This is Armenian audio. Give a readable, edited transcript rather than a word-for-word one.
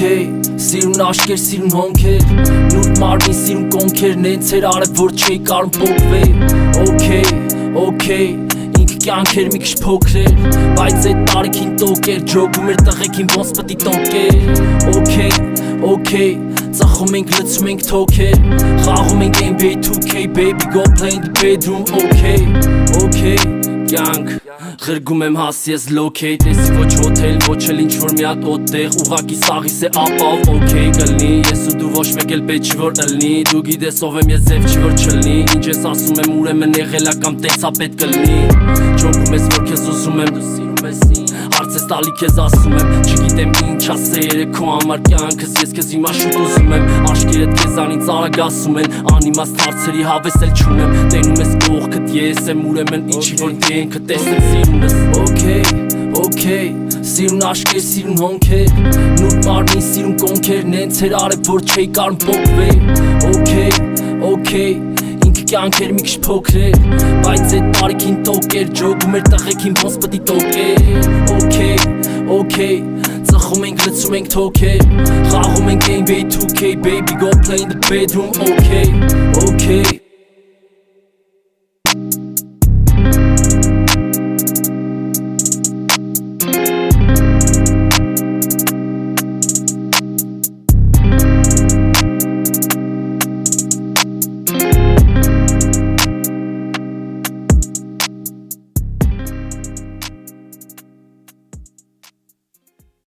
Okay, սիրուն աշկեր, սիրուն հոնքեր Նուրդ մարմին, սիրուն կոնքեր Նենց էր արև, որ չէի կարում պոկվել Okay, ինքը կյանքեր մի քիչ փոքր էր Բայց այդ տարիքին տոկ էր Ջոգում էր տղեկին ոնց պտի տոկեր Okay, ծխում ենք, լցում ենք թոքեր Խաղում ենք NBA 2K Baby, go play in the bedroom Okay, կյանք Ղրգում եմ հասի ես locate Էսի ոչ հոթել, ոչ էլ ինչ-որ մի հատ օտեղ Ուղակի սաղիս է ապավ, okay կլնի Ես ու դու ոչ մեկ էլ պետք չի որ ըլնի Դու գիտես ով եմ ես ձև չի որ չլնի Ինչ ես ասում եմ ուրեմն եղելա կամ տենցա պետք կլնի Ջոգում ես որ քեզ ուզում եմ, դու սիրում ես ինձ Հարց ես տալի քեզ ասում եմ Չգիտեմ ինչ ասեր է քո համար կյանքս Ես քեզ հիմա շուտ ուզում եմ Աշկերդ քեզանից արագ ասում են Անիմաստ հարցերի հավես էլ չունեմ Տենում ես կողքդ ես եմ ուրեմն ինչի որ դենքը տեսնեմ սիրուն ես Okay, սիրուն աշկեր, սիրուն հոնքեր Նուրդ մարմին, սիրուն կոնքեր Նենց էր արև, որ չէի կարում պոկվել Okay, ինքը կյանքեր մի քիչ փոքր էր Բայց այդ տարիքին տոկ էր Ջոգում էր տղեկին ոնց պտի տոկեր Okay, ծխում ենք, լցում ենք թոքեր Խաղում ենք NBA 2K Baby, go play in the bedroom Okay